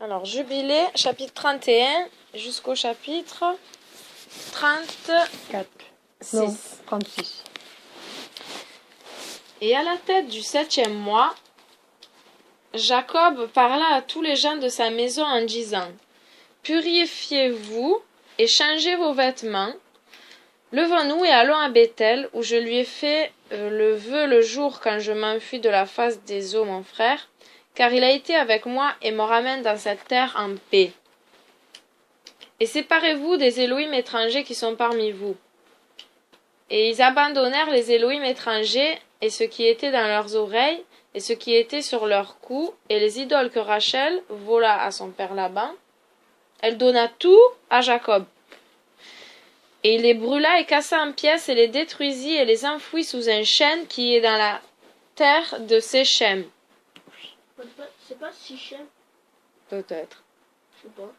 Alors, Jubilé, chapitre 31 jusqu'au chapitre 34. 36. Et à la tête du 7e mois, Jacob parla à tous les gens de sa maison en disant: Purifiez-vous et changez vos vêtements. Levons-nous et allons à Béthel, où je lui ai fait le vœu le jour quand je m'enfuis de la face des eaux, mon frère, car il a été avec moi et me ramène dans cette terre en paix. Et séparez-vous des Élohim étrangers qui sont parmi vous. Et ils abandonnèrent les Élohim étrangers et ce qui était dans leurs oreilles et ce qui était sur leur cou, et les idoles que Rachel vola à son père Laban. Elle donna tout à Jacob. Et il les brûla et cassa en pièces et les détruisit et les enfouit sous un chêne qui est dans la terre de Séchem. C'est pas Sichem? Peut-être. Je sais pas.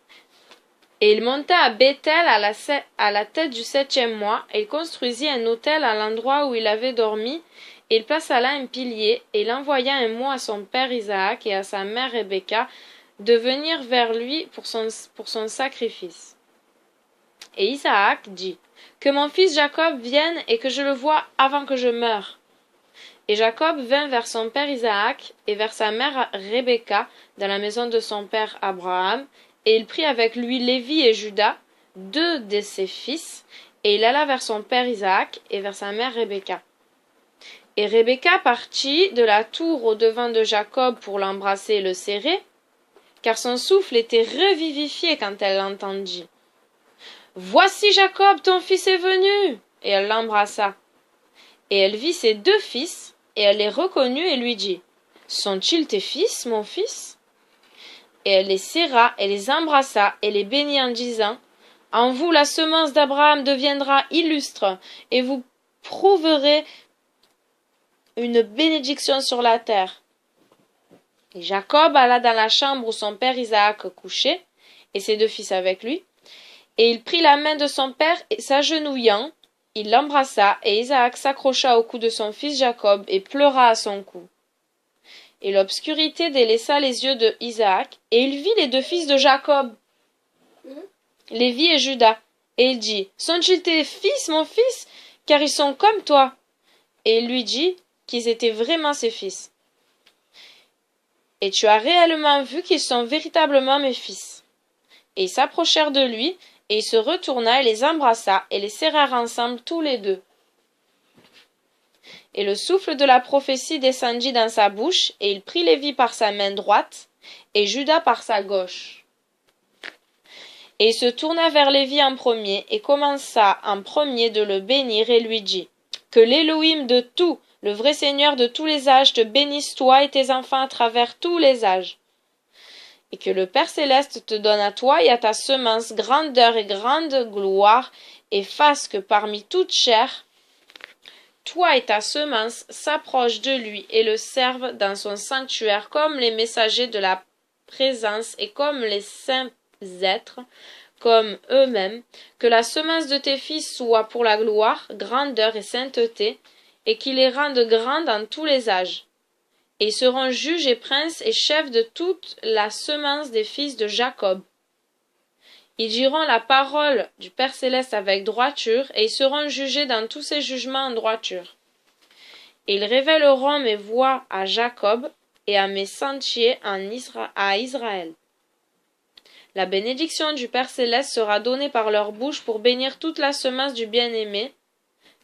Et il monta à Béthel à la tête du 7e mois, et il construisit un autel à l'endroit où il avait dormi, et il plaça là un pilier, et il envoya un mot à son père Isaac et à sa mère Rebecca de venir vers lui pour son sacrifice. Et Isaac dit: Que mon fils Jacob vienne et que je le voie avant que je meure. Et Jacob vint vers son père Isaac et vers sa mère Rebecca dans la maison de son père Abraham, et il prit avec lui Lévi et Juda, deux de ses fils, et il alla vers son père Isaac et vers sa mère Rebecca. Et Rebecca partit de la tour au devant de Jacob pour l'embrasser et le serrer, car son souffle était revivifié quand elle l'entendit. Voici Jacob, ton fils est venu! Et elle l'embrassa. Et elle vit ses deux fils, et elle les reconnut et lui dit: Sont-ils tes fils, mon fils? Et elle les serra, et les embrassa, et les bénit en disant: En vous la semence d'Abraham deviendra illustre, et vous prouverez une bénédiction sur la terre. Et Jacob alla dans la chambre où son père Isaac couchait, et ses deux fils avec lui. Et il prit la main de son père, et s'agenouillant, il l'embrassa, et Isaac s'accrocha au cou de son fils Jacob, et pleura à son cou. Et l'obscurité délaissa les yeux de Isaac, et il vit les deux fils de Jacob, Lévi et Juda. Et il dit: Sont-ils tes fils, mon fils? Car ils sont comme toi. Et il lui dit qu'ils étaient vraiment ses fils. Et tu as réellement vu qu'ils sont véritablement mes fils. Et ils s'approchèrent de lui, et il se retourna et les embrassa, et les serrèrent ensemble tous les deux. Et le souffle de la prophétie descendit dans sa bouche, et il prit Lévi par sa main droite, et Juda par sa gauche. Et il se tourna vers Lévi en premier, et commença en premier de le bénir, et lui dit: Que l'Élohim de tout, le vrai Seigneur de tous les âges, te bénisse toi et tes enfants à travers tous les âges. Et que le Père céleste te donne à toi et à ta semence grandeur et grande gloire, et fasse que parmi toute chair, toi et ta semence s'approchent de lui et le servent dans son sanctuaire comme les messagers de la présence et comme les saints êtres, comme eux-mêmes, que la semence de tes fils soit pour la gloire, grandeur et sainteté, et qu'il les rende grands dans tous les âges. Et ils seront juges et princes et chefs de toute la semence des fils de Jacob. Ils diront la parole du Père céleste avec droiture, et ils seront jugés dans tous ses jugements en droiture. Et ils révéleront mes voies à Jacob et à mes sentiers à Israël. La bénédiction du Père céleste sera donnée par leur bouche pour bénir toute la semence du bien-aimé.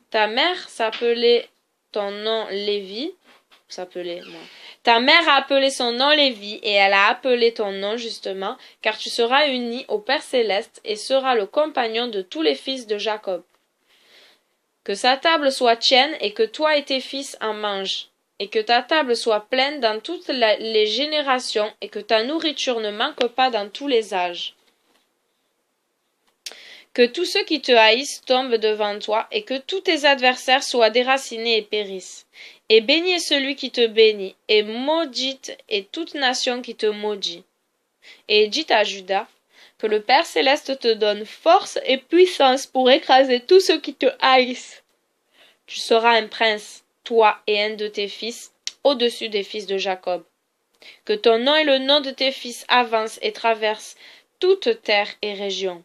Ta mère s'appelait ton nom Lévi. Ta mère a appelé son nom Lévi, et elle a appelé ton nom justement, car tu seras uni au Père céleste et seras le compagnon de tous les fils de Jacob. Que sa table soit tienne, et que toi et tes fils en mangent, et que ta table soit pleine dans toutes les générations, et que ta nourriture ne manque pas dans tous les âges. Que tous ceux qui te haïssent tombent devant toi, et que tous tes adversaires soient déracinés et périssent. Et béni est celui qui te bénit, et maudite est toute nation qui te maudit. Et dit à Judas: Que le Père céleste te donne force et puissance pour écraser tous ceux qui te haïssent. Tu seras un prince, toi et un de tes fils, au-dessus des fils de Jacob. Que ton nom et le nom de tes fils avancent et traversent toute terre et région.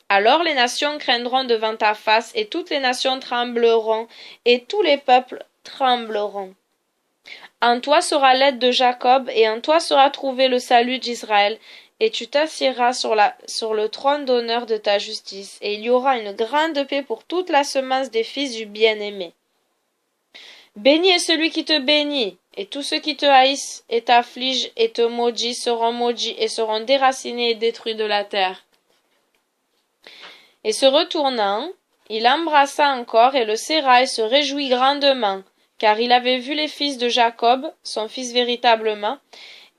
Alors les nations craindront devant ta face, et toutes les nations trembleront, et tous les peuples trembleront. En toi sera l'aide de Jacob, et en toi sera trouvé le salut d'Israël, et tu t'assiéras sur le trône d'honneur de ta justice, et il y aura une grande paix pour toute la semence des fils du bien-aimé. Béni est celui qui te bénit, et tous ceux qui te haïssent et t'affligent et te maudissent seront maudits et seront déracinés et détruits de la terre. Et se retournant, il l'embrassa encore et le serra et se réjouit grandement, car il avait vu les fils de Jacob, son fils véritablement,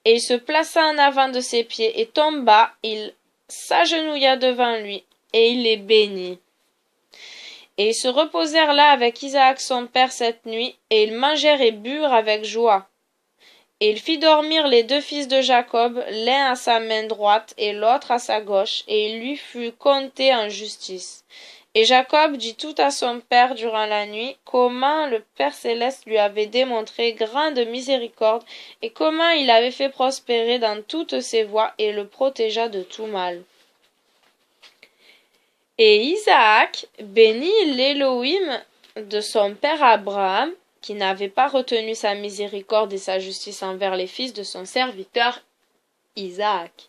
et il se plaça en avant de ses pieds et tomba, il s'agenouilla devant lui, et il les bénit. Et ils se reposèrent là avec Isaac son père cette nuit, et ils mangèrent et burent avec joie. Et il fit dormir les deux fils de Jacob, l'un à sa main droite et l'autre à sa gauche, et il lui fut compté en justice. Et Jacob dit tout à son père durant la nuit, comment le Père céleste lui avait démontré grande miséricorde, et comment il l'avait fait prospérer dans toutes ses voies, et le protégea de tout mal. Et Isaac bénit l'Élohim de son père Abraham, qui n'avait pas retenu sa miséricorde et sa justice envers les fils de son serviteur Isaac.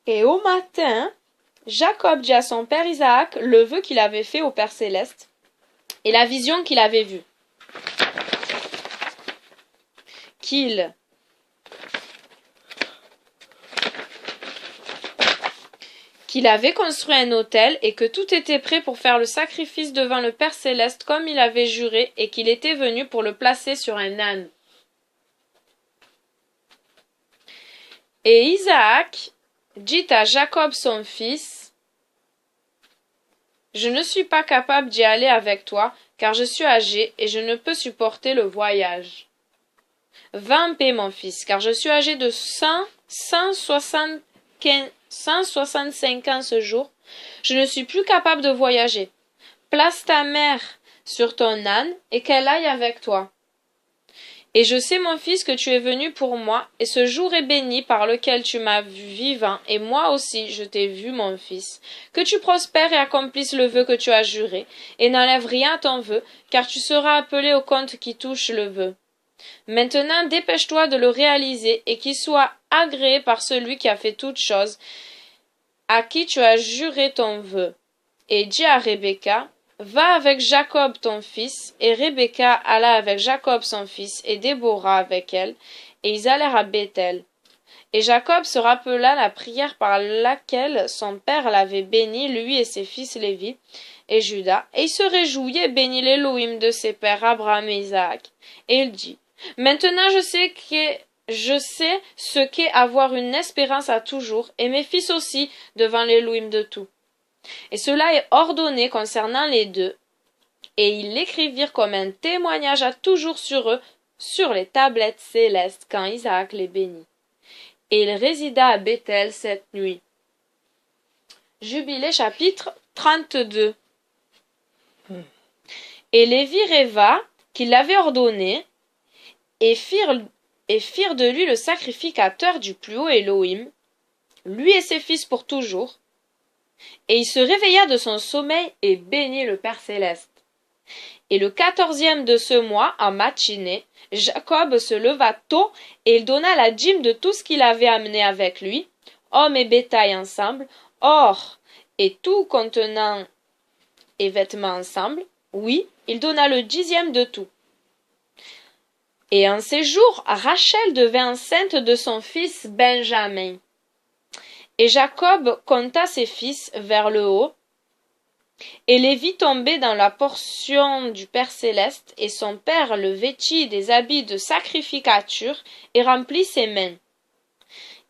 Et au matin, Jacob dit à son père Isaac le vœu qu'il avait fait au Père céleste et la vision qu'il avait vue. Qu'il avait construit un autel et que tout était prêt pour faire le sacrifice devant le Père céleste comme il avait juré et qu'il était venu pour le placer sur un âne. Et Isaac dit à Jacob son fils, « Je ne suis pas capable d'y aller avec toi, car je suis âgé et je ne peux supporter le voyage. Va en paix, mon fils, car je suis âgé de 165 ans ce jour, je ne suis plus capable de voyager. Place ta mère sur ton âne et qu'elle aille avec toi. Et je sais, mon fils, que tu es venu pour moi, et ce jour est béni par lequel tu m'as vu vivant, et moi aussi je t'ai vu, mon fils. Que tu prospères et accomplisses le vœu que tu as juré, et n'enlève rien à ton vœu, car tu seras appelé au compte qui touche le vœu. Maintenant dépêche-toi de le réaliser, et qu'il soit agréé par celui qui a fait toutes choses, à qui tu as juré ton vœu. Et dis à Rebecca, va avec Jacob ton fils, et Rebecca alla avec Jacob son fils, et Déborah avec elle, et ils allèrent à Béthel. Et Jacob se rappela la prière par laquelle son père l'avait béni, lui et ses fils Lévi, et Judas, et il se réjouit et bénit l'Élohim de ses pères Abraham et Isaac. Et il dit, maintenant je sais ce qu'est avoir une espérance à toujours, et mes fils aussi, devant l'Élohim de tout. Et cela est ordonné concernant les deux, et ils l'écrivirent comme un témoignage à toujours sur eux, sur les tablettes célestes, quand Isaac les bénit. Et il résida à Béthel cette nuit. Jubilé chapitre 32. Et Lévi rêva qu'il l'avait ordonné, et firent de lui le sacrificateur du plus haut Élohim, lui et ses fils pour toujours. Et il se réveilla de son sommeil et bénit le Père céleste. Et le 14e de ce mois, en matinée, Jacob se leva tôt et il donna la dîme de tout ce qu'il avait amené avec lui, hommes et bétail ensemble, or et tout contenant et vêtements ensemble. Oui, il donna le 10e de tout. Et en ces jours, Rachel devint enceinte de son fils Benjamin. Et Jacob compta ses fils vers le haut, et les vit tomber dans la portion du Père céleste, et son père le vêtit des habits de sacrificature, et remplit ses mains.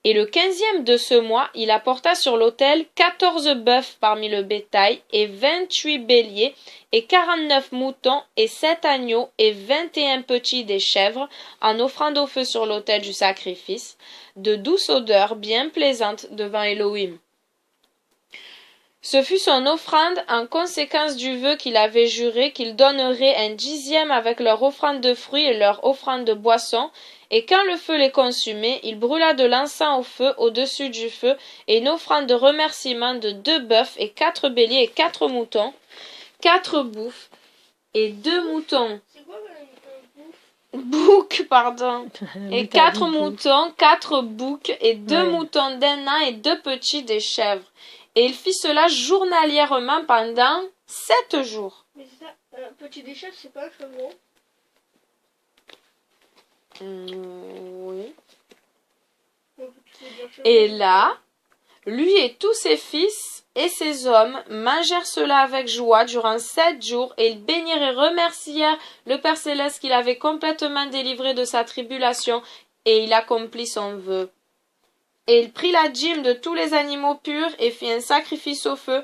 Et le 15e de ce mois, il apporta sur l'autel 14 bœufs parmi le bétail, et 28 béliers, et 49 moutons, et 7 agneaux, et 21 petits des chèvres, en offrande au feu sur l'autel du sacrifice, de douce odeur bien plaisante devant Élohim. Ce fut son offrande en conséquence du vœu qu'il avait juré qu'ils donneraient un dixième avec leur offrande de fruits et leur offrande de boissons. Et quand le feu les consumait, il brûla de l'encens au feu au-dessus du feu, et une offrande de remerciement de 2 bœufs et 4 béliers et 4 moutons, 4 boucs et 2 moutons. C'est quoi Boucs, pardon. Et Oui, t'as 4 dit moutons, 4 boucs et 2 Ouais. moutons d'un an et 2 petits des chèvres. Et il fit cela journalièrement pendant 7 jours. Mais c'est ça, un petit des chefs, c'est pas un chevreau. Oui. Donc, tu veux dire chevreau. Et là, lui et tous ses fils et ses hommes mangèrent cela avec joie durant 7 jours, et ils bénirent et remercièrent le Père Céleste qui l'avait complètement délivré de sa tribulation, et il accomplit son vœu. Et il prit la dîme de tous les animaux purs et fit un sacrifice au feu.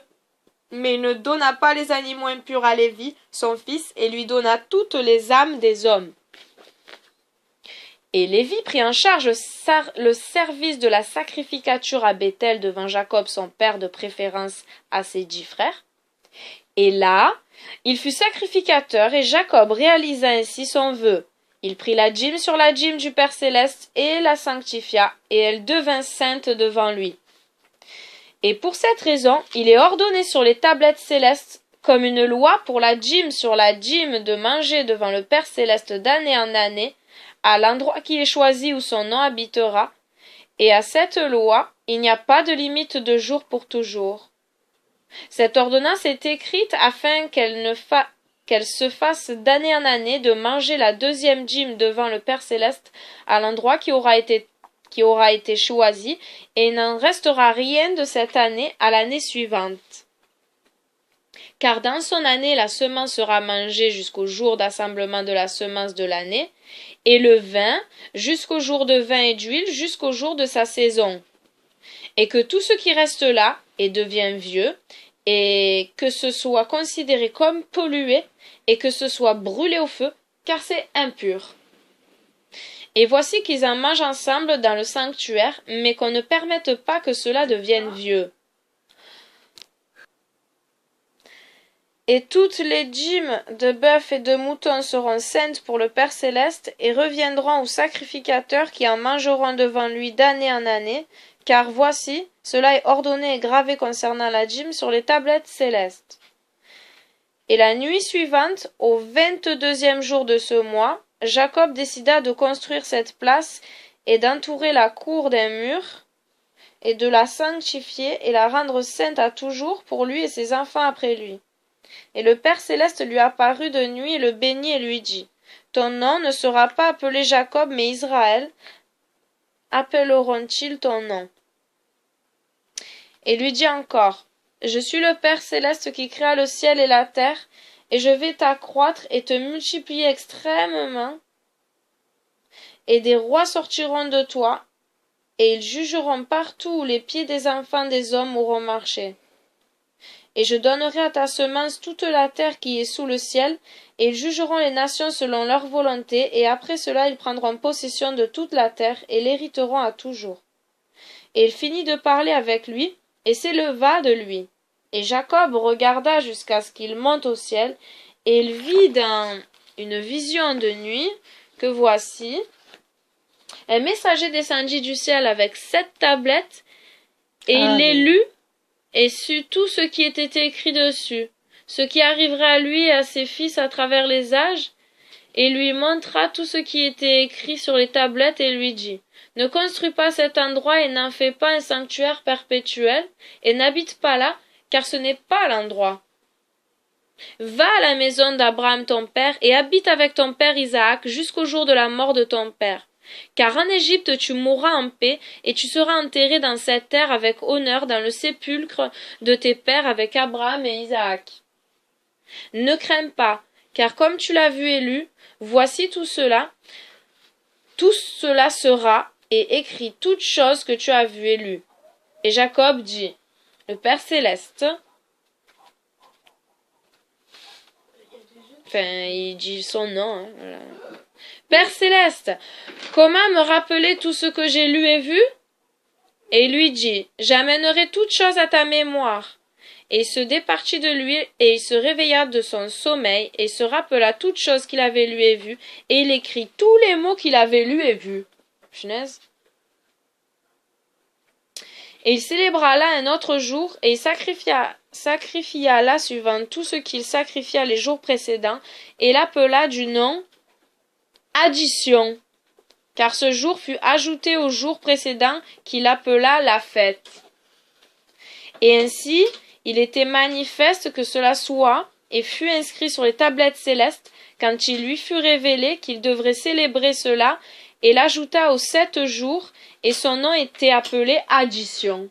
Mais il ne donna pas les animaux impurs à Lévi, son fils, et lui donna toutes les âmes des hommes. Et Lévi prit en charge le service de la sacrificature à Béthel devant Jacob son père, de préférence à ses 10 frères. Et là, il fut sacrificateur, et Jacob réalisa ainsi son vœu. Il prit la dîme sur la dîme du Père Céleste et la sanctifia, et elle devint sainte devant lui. Et pour cette raison, il est ordonné sur les tablettes célestes, comme une loi pour la dîme sur la dîme, de manger devant le Père Céleste d'année en année, à l'endroit qui est choisi où son nom habitera, et à cette loi, il n'y a pas de limite de jour pour toujours. Cette ordonnance est écrite afin qu'elle se fasse d'année en année de manger la 2e dîme devant le Père Céleste à l'endroit qui aura été choisi, et il n'en restera rien de cette année à l'année suivante. Car dans son année, la semence sera mangée jusqu'au jour d'assemblement de la semence de l'année, et le vin jusqu'au jour de vin et d'huile, jusqu'au jour de sa saison. Et que tout ce qui reste là et devient vieux, et que ce soit considéré comme pollué, et que ce soit brûlé au feu, car c'est impur. Et voici qu'ils en mangent ensemble dans le sanctuaire, mais qu'on ne permette pas que cela devienne vieux. Et toutes les dîmes de bœuf et de mouton seront saintes pour le Père Céleste, et reviendront aux sacrificateurs qui en mangeront devant lui d'année en année, car voici, cela est ordonné et gravé concernant la dîme sur les tablettes célestes. Et la nuit suivante, au 22e jour de ce mois, Jacob décida de construire cette place et d'entourer la cour d'un mur, et de la sanctifier et la rendre sainte à toujours pour lui et ses enfants après lui. Et le Père Céleste lui apparut de nuit et le bénit et lui dit: Ton nom ne sera pas appelé Jacob, mais Israël appelleront-ils ton nom. Et lui dit encore: Je suis le Père Céleste qui créa le ciel et la terre, et je vais t'accroître et te multiplier extrêmement, et des rois sortiront de toi, et ils jugeront partout où les pieds des enfants des hommes auront marché. Et je donnerai à ta semence toute la terre qui est sous le ciel, et ils jugeront les nations selon leur volonté, et après cela ils prendront possession de toute la terre, et l'hériteront à toujours. Et il finit de parler avec lui, et s'éleva de lui. Et Jacob regarda jusqu'à ce qu'il monte au ciel, et il vit dans une vision de nuit que voici, un messager descendit du ciel avec 7 tablettes, et il les lut, et sut tout ce qui était écrit dessus, ce qui arriverait à lui et à ses fils à travers les âges, et lui montra tout ce qui était écrit sur les tablettes, et lui dit: Ne construis pas cet endroit et n'en fais pas un sanctuaire perpétuel, et n'habite pas là, car ce n'est pas l'endroit. Va à la maison d'Abraham ton père, et habite avec ton père Isaac jusqu'au jour de la mort de ton père. Car en Égypte tu mourras en paix, et tu seras enterré dans cette terre avec honneur dans le sépulcre de tes pères avec Abraham et Isaac. Ne crains pas, car comme tu l'as vu et lu, voici tout cela sera, et écrit toutes choses que tu as vues et lues. Et Jacob dit: Le Père Céleste, il dit son nom, voilà. Père Céleste, comment me rappeler tout ce que j'ai lu et vu? Et il lui dit: J'amènerai toutes choses à ta mémoire, Et il se départit de lui, et il se réveilla de son sommeil, et se rappela toutes choses qu'il avait lues et vues, et il écrit tous les mots qu'il avait lus et vus. Punaise. Et il célébra là un autre jour, et il sacrifia là suivant tout ce qu'il sacrifia les jours précédents, et l'appela du nom Addition, car ce jour fut ajouté au jour précédent qu'il appela la fête. Et ainsi, il était manifeste que cela soit, et fut inscrit sur les tablettes célestes, quand il lui fut révélé qu'il devrait célébrer cela, et l'ajouta aux 7 jours, et son nom était appelé Addition.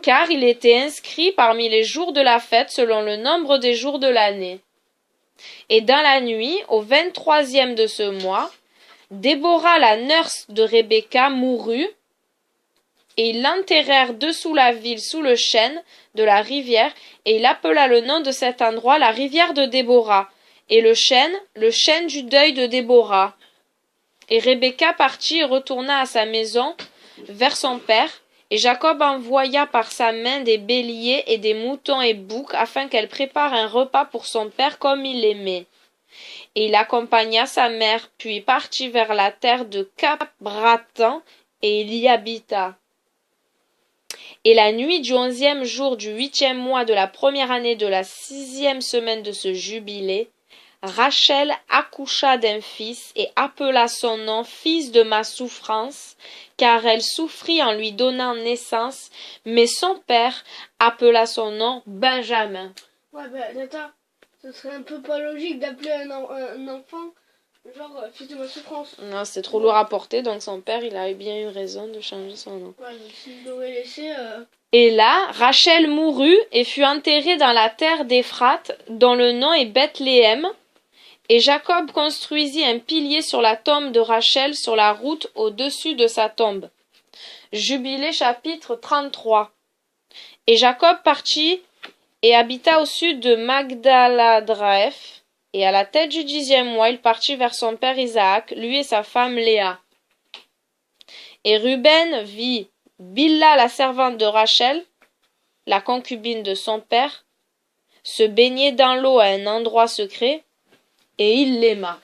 Car il était inscrit parmi les jours de la fête selon le nombre des jours de l'année. Et dans la nuit, au 23e de ce mois, Déborah, la nurse de Rebecca, mourut, et ils l'enterrèrent dessous la ville, sous le chêne de la rivière, et il appela le nom de cet endroit la rivière de Déborah, et le chêne du deuil de Déborah. Et Rebecca partit et retourna à sa maison vers son père, et Jacob envoya par sa main des béliers et des moutons et boucs, afin qu'elle prépare un repas pour son père comme il l'aimait. Et il accompagna sa mère, puis partit vers la terre de Cap-Bratan, et il y habita. Et la nuit du 11e jour du 8e mois de la première année de la 6e semaine de ce jubilé, Rachel accoucha d'un fils et appela son nom fils de ma souffrance, car elle souffrit en lui donnant naissance, mais son père appela son nom Benjamin. Ouais, attends, ce serait un peu pas logique d'appeler un enfant genre fils de ma souffrance. Non, c'était trop lourd à porter, donc son père, il avait bien eu raison de changer son nom. Ouais, donc s'il l'aurait laissé... Et là, Rachel mourut et fut enterrée dans la terre d'Éphrate, dont le nom est Bethléem. Et Jacob construisit un pilier sur la tombe de Rachel sur la route au-dessus de sa tombe. Jubilé chapitre 33. Et Jacob partit et habita au sud de Magdala-Draeph, et à la tête du 10e mois, il partit vers son père Isaac, lui et sa femme Léa. Et Ruben vit Bilha, la servante de Rachel, la concubine de son père, se baigner dans l'eau à un endroit secret, et il l'aima.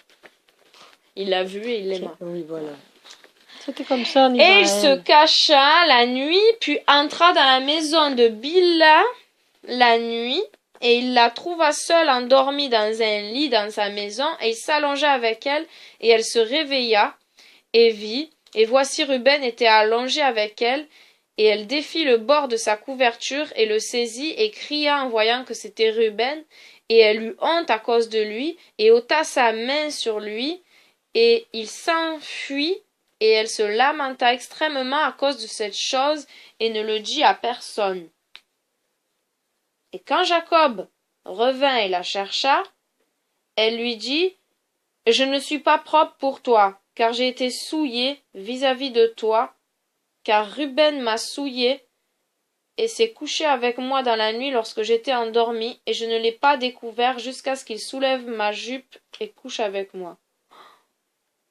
Il l'a vu et il l'aima. Oui, voilà. C'était comme ça en Et il Israël. se cacha la nuit, puis entra dans la maison de Bilha la nuit, et il la trouva seule endormie dans un lit dans sa maison, et il s'allongea avec elle, et elle se réveilla, et vit, et voici Ruben était allongé avec elle, et elle défit le bord de sa couverture, et le saisit, et cria en voyant que c'était Ruben, et elle eut honte à cause de lui, et ôta sa main sur lui, et il s'enfuit, et elle se lamenta extrêmement à cause de cette chose, et ne le dit à personne. Et quand Jacob revint et la chercha, elle lui dit, « Je ne suis pas propre pour toi, car j'ai été souillée vis-à-vis de toi, car Ruben m'a souillée et s'est couché avec moi dans la nuit lorsque j'étais endormie, et je ne l'ai pas découvert jusqu'à ce qu'il soulève ma jupe et couche avec moi. »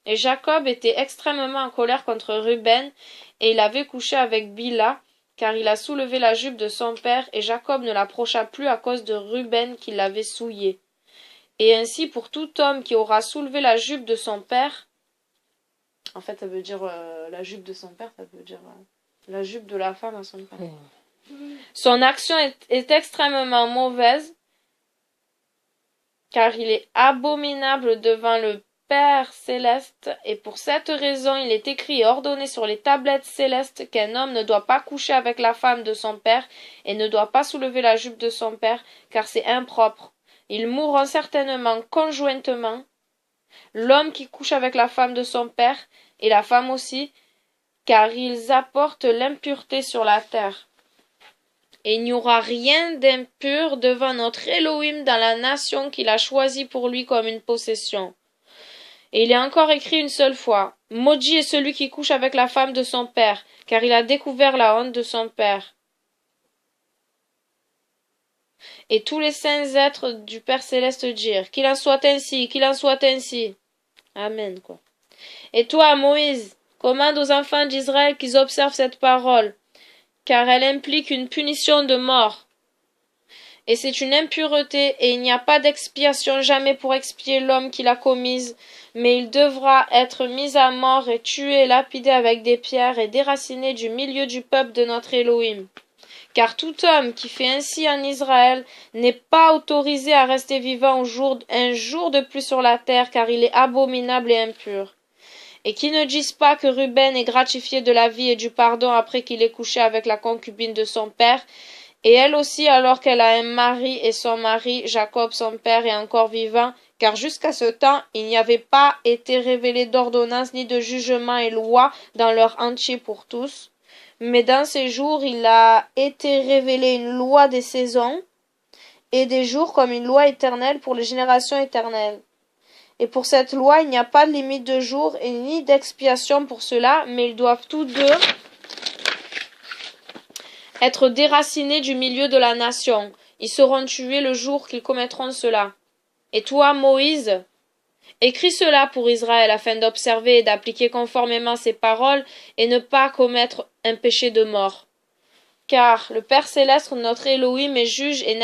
Et Jacob était extrêmement en colère contre Ruben, et il avait couché avec Bilha, car il a soulevé la jupe de son père, et Jacob ne l'approcha plus à cause de Ruben qui l'avait souillé. Et ainsi pour tout homme qui aura soulevé la jupe de son père, en fait ça veut dire la jupe de son père, ça veut dire la jupe de la femme à son père. Son action est extrêmement mauvaise, car il est abominable devant le Père céleste, et pour cette raison il est écrit et ordonné sur les tablettes célestes qu'un homme ne doit pas coucher avec la femme de son père, et ne doit pas soulever la jupe de son père, car c'est impropre. Ils mourront certainement conjointement, l'homme qui couche avec la femme de son père, et la femme aussi, car ils apportent l'impureté sur la terre. Et il n'y aura rien d'impur devant notre Elohim dans la nation qu'il a choisie pour lui comme une possession. Et il est encore écrit une seule fois, « Maudit est celui qui couche avec la femme de son père, car il a découvert la honte de son père. » Et tous les saints êtres du Père céleste dirent, « Qu'il en soit ainsi, qu'il en soit ainsi. » Amen, quoi. Et toi, Moïse, commande aux enfants d'Israël qu'ils observent cette parole, car elle implique une punition de mort. et c'est une impureté, et il n'y a pas d'expiation jamais pour expier l'homme qui l'a commise, mais il devra être mis à mort et tué, lapidé avec des pierres et déraciné du milieu du peuple de notre Elohim. Car tout homme qui fait ainsi en Israël n'est pas autorisé à rester vivant un jour de plus sur la terre, car il est abominable et impur. Et qui ne disent pas que Ruben est gratifié de la vie et du pardon après qu'il ait couché avec la concubine de son père, et elle aussi alors qu'elle a un mari, et son mari, Jacob son père, est encore vivant, car jusqu'à ce temps il n'y avait pas été révélé d'ordonnance ni de jugement et loi dans leur entier pour tous. Mais dans ces jours il a été révélé une loi des saisons et des jours comme une loi éternelle pour les générations éternelles. Et pour cette loi, il n'y a pas de limite de jours et ni d'expiation pour cela, mais ils doivent tous deux être déracinés du milieu de la nation. Ils seront tués le jour qu'ils commettront cela. Et toi, Moïse, écris cela pour Israël afin d'observer et d'appliquer conformément ces paroles et ne pas commettre un péché de mort. Car le Père céleste, notre Elohim, est juge et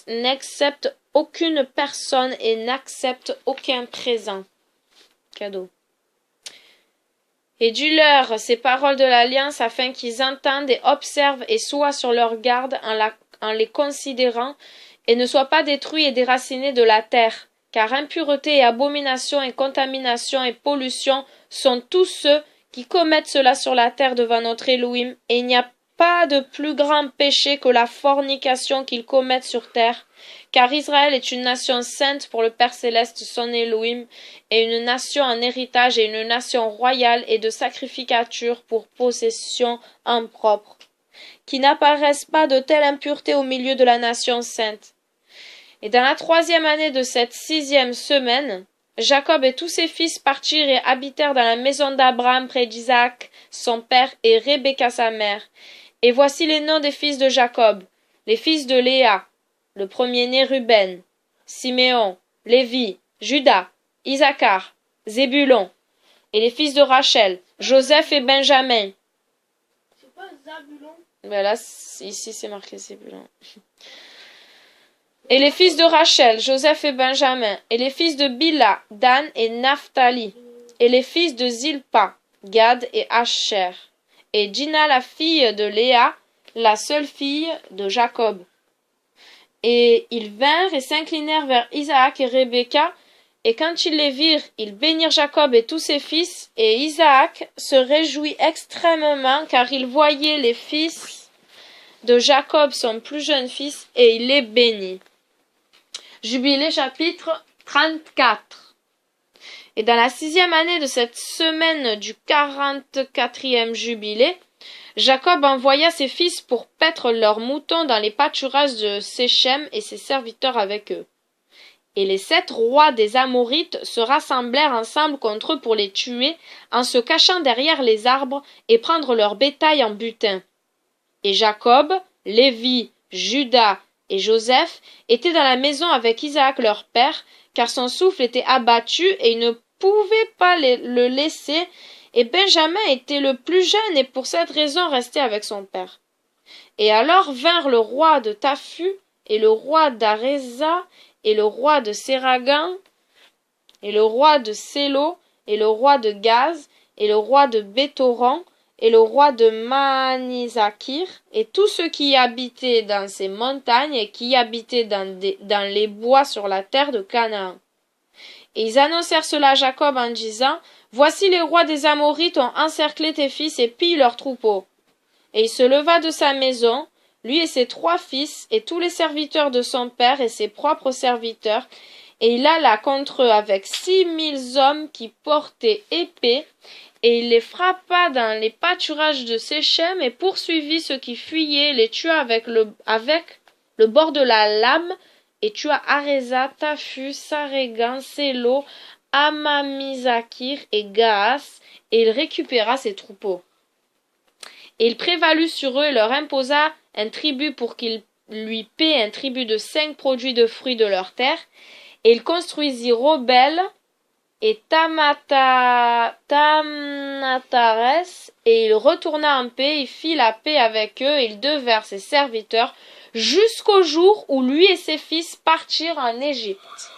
n'accepte aucune personne et n'accepte aucun présent. Cadeau. Et dis-leur ces paroles de l'Alliance afin qu'ils entendent et observent et soient sur leur garde en les considérant et ne soient pas détruits et déracinés de la terre. Car impureté et abomination et contamination et pollution sont tous ceux qui commettent cela sur la terre devant notre Elohim, et il n'y a pas de plus grand péché que la fornication qu'ils commettent sur terre, car Israël est une nation sainte pour le Père céleste son Elohim, et une nation en héritage et une nation royale et de sacrificature pour possession en propre. Qui n'apparaissent pas de telle impureté au milieu de la nation sainte. Et dans la 3e année de cette 6e semaine, Jacob et tous ses fils partirent et habitèrent dans la maison d'Abraham près d'Isaac, son père, et Rebecca sa mère. Et voici les noms des fils de Jacob, les fils de Léa, le premier-né Ruben, Siméon, Lévi, Juda, Isaacar, Zébulon, et les fils de Rachel, Joseph et Benjamin. C'est pas Zabulon? Ben là, ici c'est marqué Zébulon. Et les fils de Rachel, Joseph et Benjamin, et les fils de Bila, Dan et Naphtali, et les fils de Zilpa, Gad et Asher, et Dina la fille de Léa, la seule fille de Jacob. Et ils vinrent et s'inclinèrent vers Isaac et Rebecca, et quand ils les virent, ils bénirent Jacob et tous ses fils, et Isaac se réjouit extrêmement, car il voyait les fils de Jacob, son plus jeune fils, et il les bénit. Jubilé chapitre 34. Et dans la 6e année de cette semaine du 44e jubilé, Jacob envoya ses fils pour paître leurs moutons dans les pâturages de Séchem et ses serviteurs avec eux. Et les 7 rois des Amorites se rassemblèrent ensemble contre eux pour les tuer, en se cachant derrière les arbres et prendre leur bétail en butin. Et Jacob, Lévi, Juda et Joseph étaient dans la maison avec Isaac leur père, car son souffle était abattu et il ne pouvait pas le laisser, et Benjamin était le plus jeune et pour cette raison restait avec son père. Et alors vinrent le roi de Taphu et le roi d'Areza et le roi de Séragan et le roi de Sélo et le roi de Gaz et le roi de Béthoron et le roi de Manisakir, et tous ceux qui habitaient dans ces montagnes et qui habitaient dans les bois sur la terre de Canaan. Et ils annoncèrent cela à Jacob en disant, « Voici les rois des Amorites ont encerclé tes fils et pillent leurs troupeaux. » Et il se leva de sa maison, lui et ses 3 fils, et tous les serviteurs de son père et ses propres serviteurs, et il alla contre eux avec 6000 hommes qui portaient épée, et il les frappa dans les pâturages de Séchem et poursuivit ceux qui fuyaient, les tua avec le bord de la lame, et tua Areza, Taphu, Sarégan, Sélo, Amamizakir et Gaas, et il récupéra ses troupeaux. Et il prévalut sur eux et leur imposa un tribut pour qu'ils lui paient un tribut de 5 produits de fruits de leur terre, et il construisit Robel et Tamnatares, et il retourna en paix, il fit la paix avec eux, et ils devinrent ses serviteurs jusqu'au jour où lui et ses fils partirent en Égypte.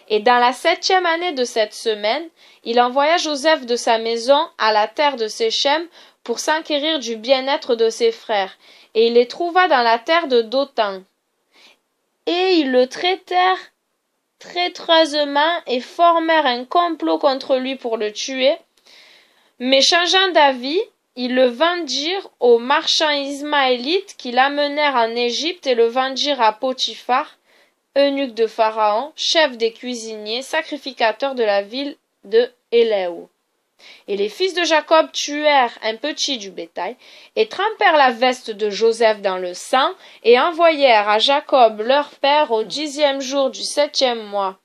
Et dans la 7e année de cette semaine, il envoya Joseph de sa maison à la terre de Séchem pour s'enquérir du bien-être de ses frères. Et il les trouva dans la terre de Dothan. Et ils le traitèrent traîtreusement et formèrent un complot contre lui pour le tuer. Mais changeant d'avis, ils le vendirent aux marchands ismaélites qui l'amenèrent en Égypte et le vendirent à Potiphar, eunuque de Pharaon, chef des cuisiniers, sacrificateur de la ville de Éléo. Et les fils de Jacob tuèrent un petit du bétail, et trempèrent la veste de Joseph dans le sang, et envoyèrent à Jacob leur père au 10e jour du 7e mois.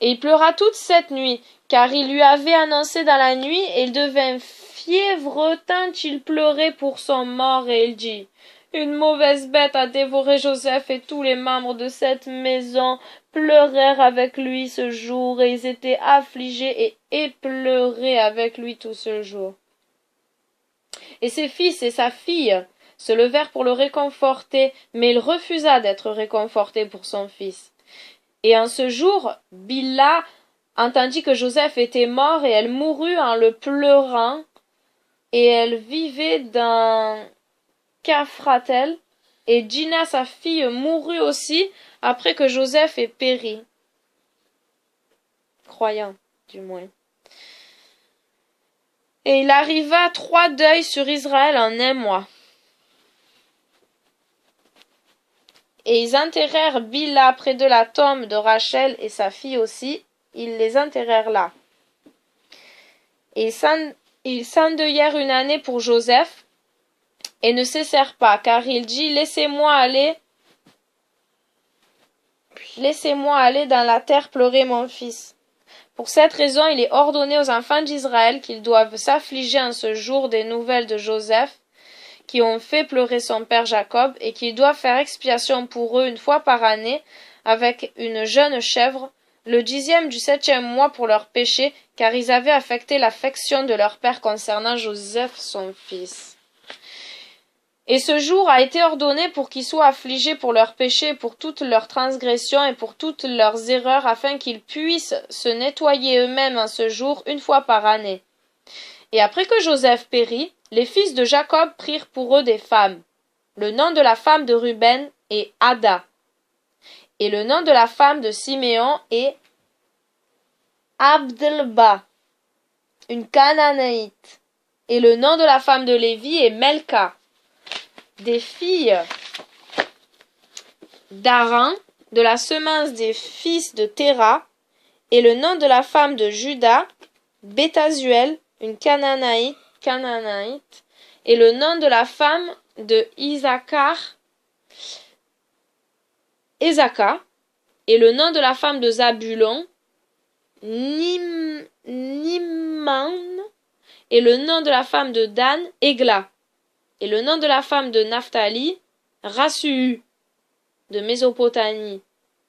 Et il pleura toute cette nuit, car il lui avait annoncé dans la nuit, et il devint fiévreux tant il pleurait pour son mort, et il dit: Une mauvaise bête a dévoré Joseph, et tous les membres de cette maison pleurèrent avec lui ce jour, et ils étaient affligés et épleurés avec lui tout ce jour. Et ses fils et sa fille se levèrent pour le réconforter, mais il refusa d'être réconforté pour son fils. Et en ce jour, Bilha entendit que Joseph était mort, et elle mourut en le pleurant, et elle vivait dans Caphratel, et Dina sa fille mourut aussi après que Joseph ait péri. Croyant, du moins. Et il arriva 3 deuils sur Israël en un mois. Et ils enterrèrent Bilha près de la tombe de Rachel et sa fille aussi. Ils les enterrèrent là. Et ils s'endeuillèrent une année pour Joseph et ne cessèrent pas, car il dit: Laissez-moi aller dans la terre pleurer mon fils. Pour cette raison, il est ordonné aux enfants d'Israël qu'ils doivent s'affliger en ce jour des nouvelles de Joseph, qui ont fait pleurer son père Jacob, et qu'ils doivent faire expiation pour eux une fois par année avec une jeune chèvre, le 10e du 7e mois pour leurs péchés, car ils avaient affecté l'affection de leur père concernant Joseph son fils. Et ce jour a été ordonné pour qu'ils soient affligés pour leurs péchés, pour toutes leurs transgressions et pour toutes leurs erreurs, afin qu'ils puissent se nettoyer eux-mêmes en ce jour une fois par année. Et après que Joseph périt, les fils de Jacob prirent pour eux des femmes. Le nom de la femme de Ruben est Ada, et le nom de la femme de Siméon est Abdelba, une Canaanaïte, et le nom de la femme de Lévi est Melka. Des filles d'Aran, de la semence des fils de Téra, et le nom de la femme de Juda, Béthazuel, une Canaanaïte, et le nom de la femme de Isaacar, Ezaka, et le nom de la femme de Zabulon, Nimman, et le nom de la femme de Dan, Egla. Et le nom de la femme de Naphtali, Rassuu, de Mésopotamie.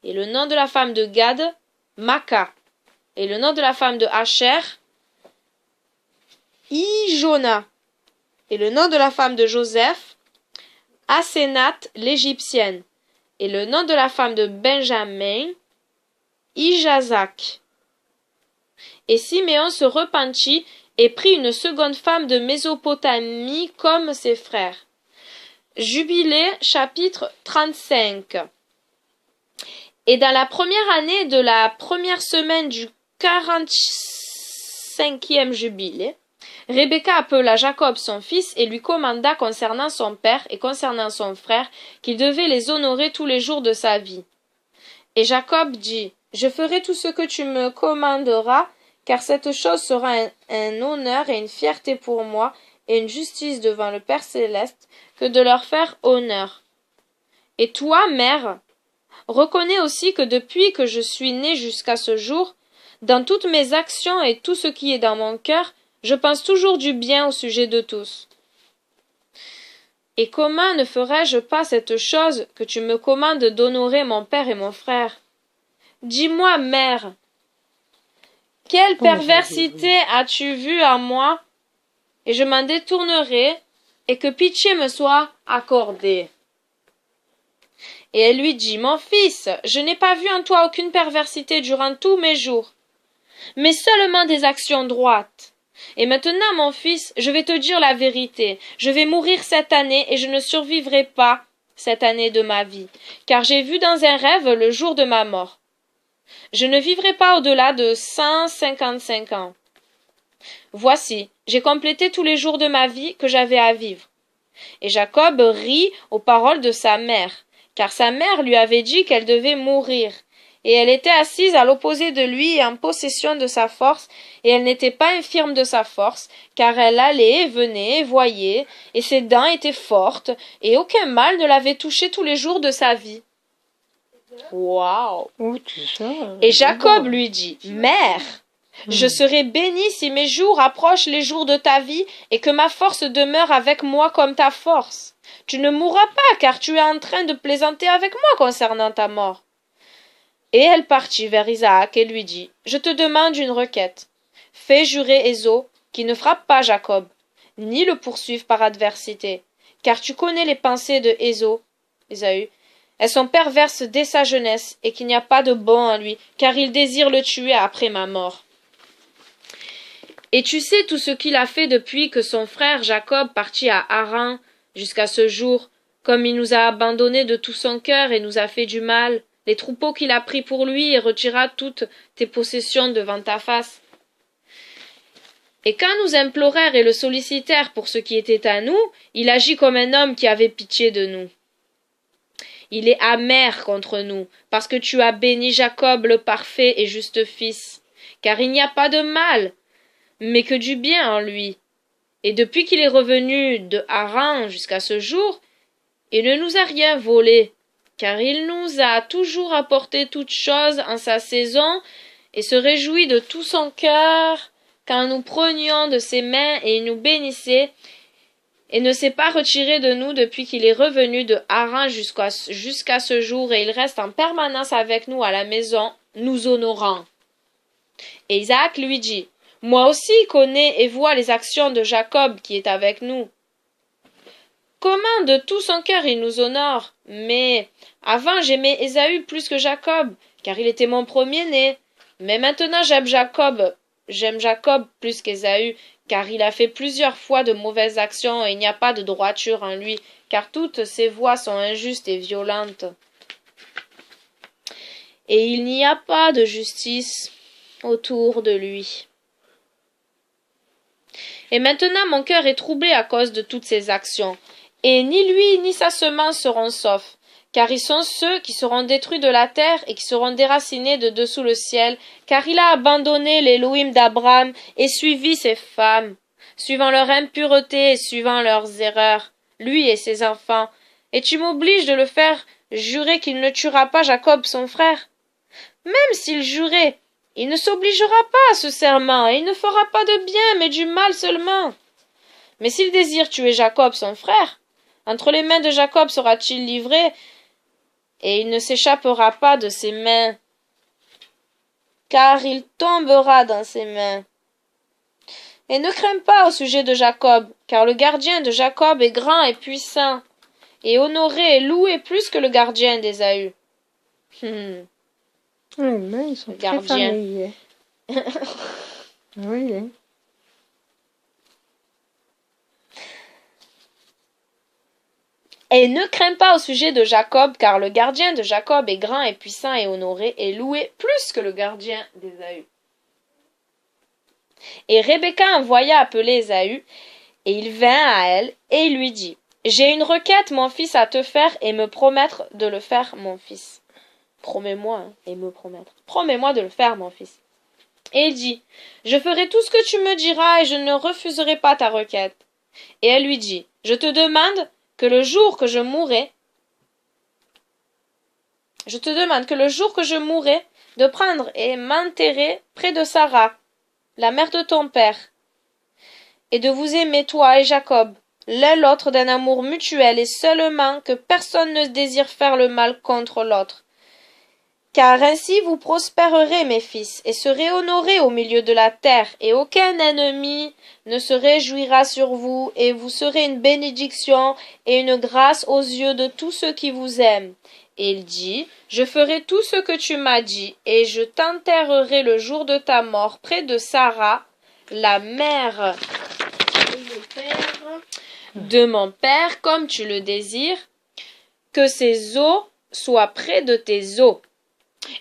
Et le nom de la femme de Gad, Maka. Et le nom de la femme de Asher, Ijona. Et le nom de la femme de Joseph, Asénath l'Égyptienne. Et le nom de la femme de Benjamin, Ijazak. Et Siméon se repentit et prit une seconde femme de Mésopotamie comme ses frères. Jubilé, chapitre 35. Et dans la première année de la première semaine du 45e jubilé, Rebecca appela Jacob son fils et lui commanda concernant son père et concernant son frère qu'il devait les honorer tous les jours de sa vie. Et Jacob dit: Je ferai tout ce que tu me commanderas, car cette chose sera un honneur et une fierté pour moi, et une justice devant le Père céleste, que de leur faire honneur. Et toi, mère, reconnais aussi que depuis que je suis née jusqu'à ce jour, dans toutes mes actions et tout ce qui est dans mon cœur, je pense toujours du bien au sujet de tous. Et comment ne ferais-je pas cette chose que tu me commandes d'honorer mon père et mon frère? Dis-moi, mère, quelle perversité as-tu vue en moi? Et je m'en détournerai, et que pitié me soit accordée. Et elle lui dit, « Mon fils, je n'ai pas vu en toi aucune perversité durant tous mes jours, mais seulement des actions droites. Et maintenant, mon fils, je vais te dire la vérité. Je vais mourir cette année et je ne survivrai pas cette année de ma vie, car j'ai vu dans un rêve le jour de ma mort. Je ne vivrai pas au-delà de 155 ans. Voici, j'ai complété tous les jours de ma vie que j'avais à vivre. » Et Jacob rit aux paroles de sa mère, car sa mère lui avait dit qu'elle devait mourir. Et elle était assise à l'opposé de lui et en possession de sa force, et elle n'était pas infirme de sa force, car elle allait, venait, voyait, et ses dents étaient fortes, et aucun mal ne l'avait touchée tous les jours de sa vie. Waouh! Oh, tout ça. Et Jacob lui dit, « Mère, je serai béni si mes jours approchent les jours de ta vie et que ma force demeure avec moi comme ta force. Tu ne mourras pas, car tu es en train de plaisanter avec moi concernant ta mort. » Et elle partit vers Isaac et lui dit, « Je te demande une requête. Fais jurer Ésaü qui ne frappe pas Jacob, ni le poursuive par adversité, car tu connais les pensées de Ésaü. Elles sont perverses dès sa jeunesse, et qu'il n'y a pas de bon en lui, car il désire le tuer après ma mort. Et tu sais tout ce qu'il a fait depuis que son frère Jacob partit à Haran jusqu'à ce jour, comme il nous a abandonnés de tout son cœur et nous a fait du mal, les troupeaux qu'il a pris pour lui et retira toutes tes possessions devant ta face. Et quand nous implorèrent et le sollicitèrent pour ce qui était à nous, il agit comme un homme qui avait pitié de nous. Il est amer contre nous, parce que tu as béni Jacob le parfait et juste fils, car il n'y a pas de mal, mais que du bien en lui. Et depuis qu'il est revenu de Haran jusqu'à ce jour, il ne nous a rien volé, car il nous a toujours apporté toutes choses en sa saison, et se réjouit de tout son cœur quand nous prenions de ses mains et il nous bénissait, et ne s'est pas retiré de nous depuis qu'il est revenu de Haran jusqu'à ce jour, et il reste en permanence avec nous à la maison, nous honorant. Et Isaac lui dit, « Moi aussi connais et vois les actions de Jacob qui est avec nous. Comment de tout son cœur il nous honore, mais avant j'aimais Ésaü plus que Jacob, car il était mon premier-né. Mais maintenant j'aime Jacob plus qu'Ésaü, car il a fait plusieurs fois de mauvaises actions et il n'y a pas de droiture en lui, car toutes ses voies sont injustes et violentes. Et il n'y a pas de justice autour de lui. Et maintenant mon cœur est troublé à cause de toutes ces actions, et ni lui ni sa semence seront saufs, car ils sont ceux qui seront détruits de la terre et qui seront déracinés de dessous le ciel, car il a abandonné l'Élohim d'Abraham et suivi ses femmes, suivant leur impureté et suivant leurs erreurs, lui et ses enfants. Et tu m'obliges de le faire jurer qu'il ne tuera pas Jacob son frère. Même s'il jurait, il ne s'obligera pas à ce serment, et il ne fera pas de bien, mais du mal seulement. Mais s'il désire tuer Jacob son frère, entre les mains de Jacob sera-t-il livré, et il ne s'échappera pas de ses mains, car il tombera dans ses mains. Et ne crains pas au sujet de Jacob, car le gardien de Jacob est grand et puissant, et honoré et loué plus que le gardien d'Ésaü. Mais ils sont très familiers. Oui. Et ne crains pas au sujet de Jacob, car le gardien de Jacob est grand et puissant et honoré et loué plus que le gardien d'Ésaü. Et Rebecca envoya appeler Ésaü, et il vint à elle, et il lui dit, « J'ai une requête, mon fils, à te faire, et me promettre de le faire, mon fils. » Promets-moi, et me promettre. Promets-moi de le faire, mon fils. Et il dit, « Je ferai tout ce que tu me diras, et je ne refuserai pas ta requête. » Et elle lui dit, « Je te demande que le jour que je mourrai, de prendre et m'enterrer près de Sarah, la mère de ton père, et de vous aimer, toi et Jacob, l'un l'autre d'un amour mutuel, et seulement que personne ne désire faire le mal contre l'autre, Car ainsi vous prospérerez, mes fils, et serez honorés au milieu de la terre, et aucun ennemi ne se réjouira sur vous, et vous serez une bénédiction et une grâce aux yeux de tous ceux qui vous aiment. Et il dit, je ferai tout ce que tu m'as dit, et je t'enterrerai le jour de ta mort près de Sarah, la mère de mon père, comme tu le désires, que ses os soient près de tes os.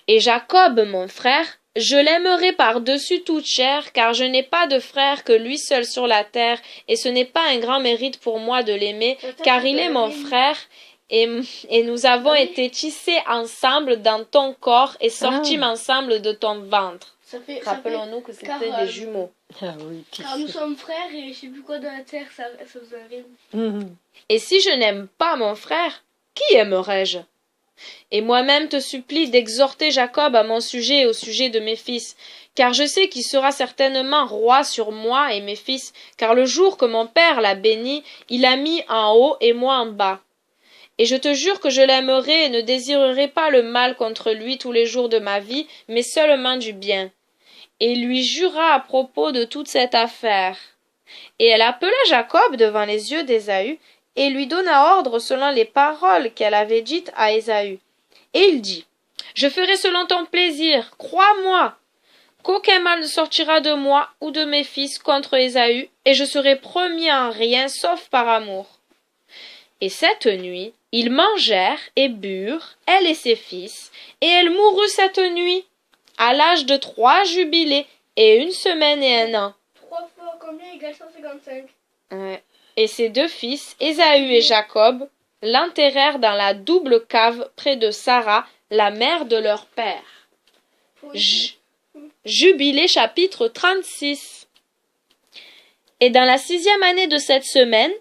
Et Jacob, mon frère, je l'aimerai par-dessus toute chair, car je n'ai pas de frère que lui seul sur la terre, et ce n'est pas un grand mérite pour moi de l'aimer, car il est mon frère, et nous avons été tissés ensemble dans ton corps et sortis ensemble de ton ventre. Rappelons-nous que c'était des jumeaux. Ah oui, car nous sommes frères et je sais plus quoi de la terre, ça vous arrive. Et si je n'aime pas mon frère, qui aimerais-je? Et moi-même te supplie d'exhorter Jacob à mon sujet et au sujet de mes fils, car je sais qu'il sera certainement roi sur moi et mes fils, car le jour que mon père l'a béni, il l'a mis en haut et moi en bas. Et je te jure que je l'aimerai et ne désirerai pas le mal contre lui tous les jours de ma vie, mais seulement du bien. Et il lui jura à propos de toute cette affaire. Et elle appela Jacob devant les yeux d'Ésaü, et lui donna ordre selon les paroles qu'elle avait dites à Ésaü. Et il dit, je ferai selon ton plaisir, crois-moi, qu'aucun mal ne sortira de moi ou de mes fils contre Ésaü, et je serai premier en rien, sauf par amour. Et cette nuit, ils mangèrent et burent, elle et ses fils, et elle mourut cette nuit, à l'âge de 3 jubilés, et 1 semaine et 1 an. 3 fois combien égale 155? Ouais. Et ses 2 fils, Ésaü et Jacob, l'enterrèrent dans la double cave près de Sarah, la mère de leur père. Jubilé chapitre 36. Et dans la 6e année de cette semaine,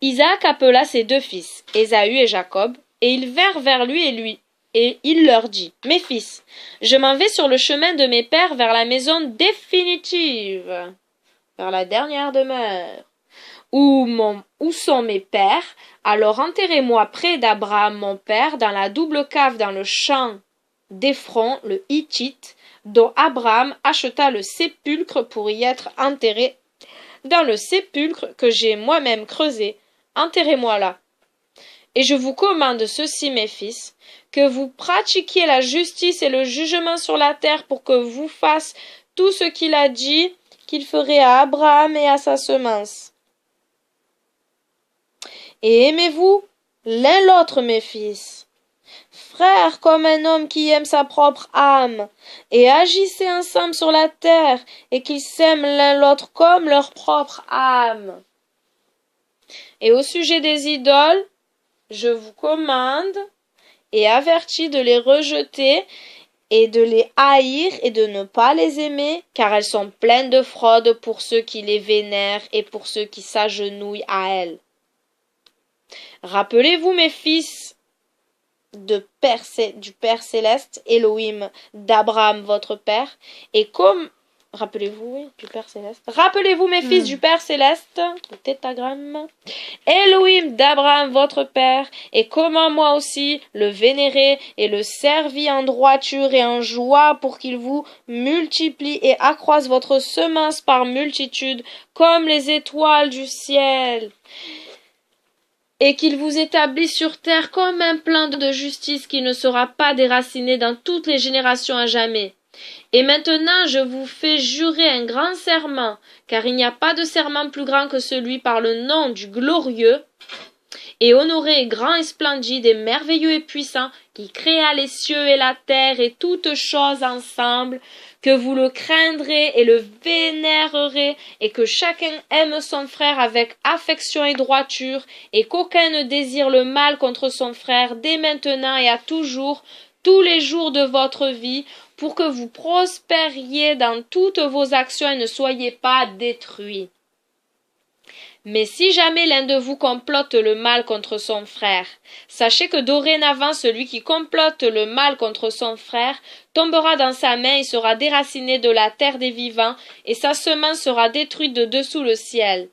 Isaac appela ses 2 fils, Ésaü et Jacob, et ils vinrent vers lui, et il leur dit, mes fils, je m'en vais sur le chemin de mes pères vers la maison définitive, vers la dernière demeure. Où sont mes pères, alors enterrez-moi près d'Abraham mon père, dans la double cave dans le champ d'Éphron, le Hittite, dont Abraham acheta le sépulcre pour y être enterré, dans le sépulcre que j'ai moi-même creusé. Enterrez-moi là. Et je vous commande ceci, mes fils, que vous pratiquiez la justice et le jugement sur la terre pour que vous fassiez tout ce qu'il a dit qu'il ferait à Abraham et à sa semence. Et aimez-vous l'un l'autre, mes fils, frères comme un homme qui aime sa propre âme, et agissez ensemble sur la terre, et qu'ils s'aiment l'un l'autre comme leur propre âme. Et au sujet des idoles, je vous commande et avertis de les rejeter et de les haïr et de ne pas les aimer, car elles sont pleines de fraude pour ceux qui les vénèrent et pour ceux qui s'agenouillent à elles. Rappelez-vous, mes fils, du Père céleste, Elohim, d'Abraham votre Père, et comme... Rappelez-vous, oui, du Père céleste. Rappelez-vous, mes fils, du Père céleste, le tétragramme, Elohim d'Abraham votre Père, et comment moi aussi le vénérer et le servis en droiture et en joie pour qu'il vous multiplie et accroisse votre semence par multitude, comme les étoiles du ciel, et qu'il vous établisse sur terre comme un plan de justice qui ne sera pas déraciné dans toutes les générations à jamais. Et maintenant je vous fais jurer un grand serment, car il n'y a pas de serment plus grand que celui par le nom du glorieux, et honoré et grand et splendide et merveilleux et puissant, qui créa les cieux et la terre et toutes choses ensemble, que vous le craindrez et le vénérerez, et que chacun aime son frère avec affection et droiture, et qu'aucun ne désire le mal contre son frère dès maintenant et à toujours, tous les jours de votre vie, pour que vous prospériez dans toutes vos actions et ne soyez pas détruits. Mais si jamais l'un de vous complote le mal contre son frère, sachez que dorénavant celui qui complote le mal contre son frère tombera dans sa main et sera déraciné de la terre des vivants, et sa semence sera détruite de dessous le ciel.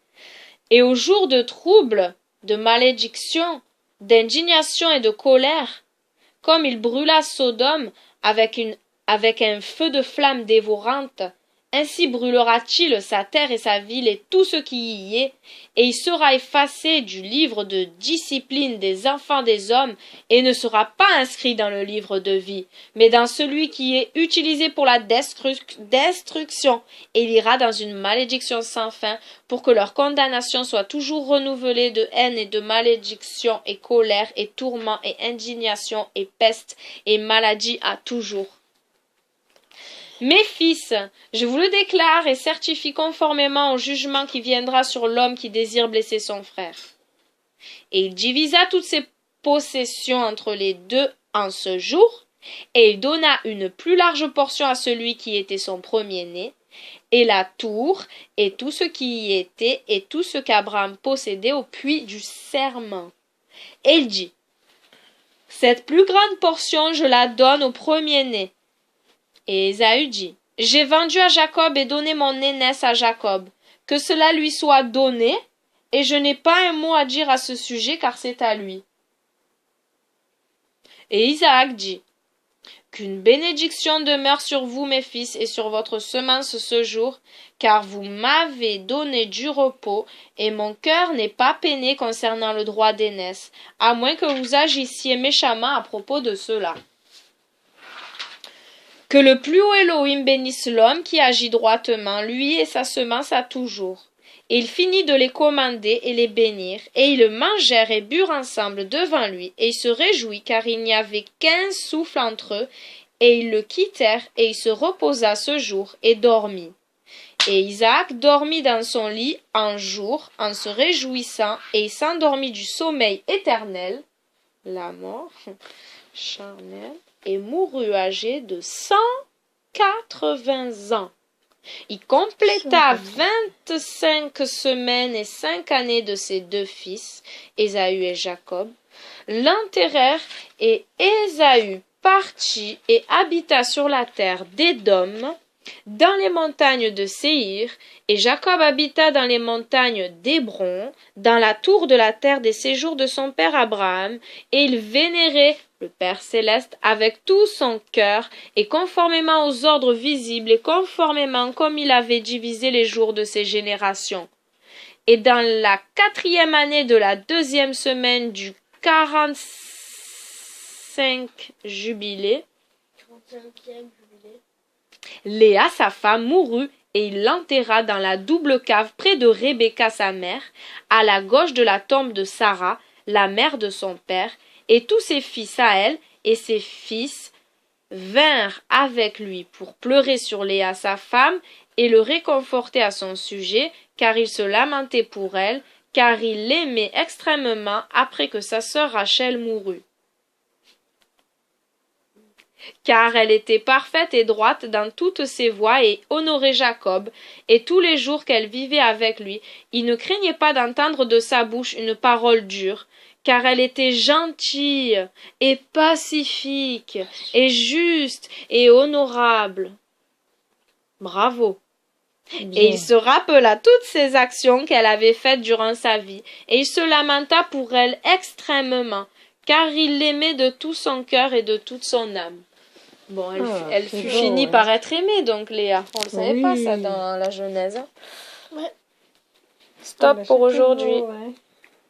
Et au jour de trouble, de malédiction, d'indignation et de colère, comme il brûla Sodome, avec un feu de flamme dévorante. Ainsi brûlera-t-il sa terre et sa ville et tout ce qui y est, et il sera effacé du livre de discipline des enfants des hommes, et ne sera pas inscrit dans le livre de vie, mais dans celui qui est utilisé pour la destruction, et il ira dans une malédiction sans fin, pour que leur condamnation soit toujours renouvelée de haine et de malédiction et colère et tourment et indignation et peste et maladie à toujours. Mes fils, je vous le déclare et certifie conformément au jugement qui viendra sur l'homme qui désire blesser son frère. Et il divisa toutes ses possessions entre les deux en ce jour, et il donna une plus large portion à celui qui était son premier-né, et la tour, et tout ce qui y était, et tout ce qu'Abraham possédait au puits du serment. Et il dit, cette plus grande portion je la donne au premier-né. Et Ésaü dit, j'ai vendu à Jacob et donné mon aînesse à Jacob, que cela lui soit donné, et je n'ai pas un mot à dire à ce sujet, car c'est à lui. Et Isaac dit, qu'une bénédiction demeure sur vous, mes fils, et sur votre semence ce jour, car vous m'avez donné du repos, et mon cœur n'est pas peiné concernant le droit d'aînesse, à moins que vous agissiez méchamment à propos de cela. Que le plus haut Elohim bénisse l'homme qui agit droitement, lui et sa semence à toujours. Et il finit de les commander et les bénir, et ils mangèrent et burent ensemble devant lui, et il se réjouit, car il n'y avait qu'un souffle entre eux, et ils le quittèrent, et il se reposa ce jour, et dormit. Et Isaac dormit dans son lit un jour, en se réjouissant, et il s'endormit du sommeil éternel, la mort charnelle, et mourut âgé de 180 ans. Il compléta 25 semaines et 5 années de ses deux fils, Ésaü et Jacob, l'enterrèrent, et Ésaü partit et habita sur la terre d'Édom, dans les montagnes de Séhir, et Jacob habita dans les montagnes d'Hébron, dans la tour de la terre des séjours de son père Abraham, et il vénérait le Père céleste avec tout son cœur, et conformément aux ordres visibles, et conformément comme il avait divisé les jours de ses générations. Et dans la 4e année de la 2e semaine du 45e jubilé, Léa, sa femme, mourut, et il l'enterra dans la double cave près de Rebecca, sa mère, à la gauche de la tombe de Sarah, la mère de son père, et tous ses fils à elle, et ses fils vinrent avec lui pour pleurer sur Léa, sa femme, et le réconforter à son sujet, car il se lamentait pour elle, car il l'aimait extrêmement après que sa sœur Rachel mourut. Car elle était parfaite et droite dans toutes ses voies et honorait Jacob, et tous les jours qu'elle vivait avec lui, il ne craignait pas d'entendre de sa bouche une parole dure, car elle était gentille et pacifique et juste et honorable. Bravo. Et il se rappela toutes ses actions qu'elle avait faites durant sa vie, et il se lamenta pour elle extrêmement, car il l'aimait de tout son cœur et de toute son âme. Bon, elle fut finie par être aimée, donc Léa. On ne savait pas ça dans la Genèse. Ouais. Stop pour aujourd'hui.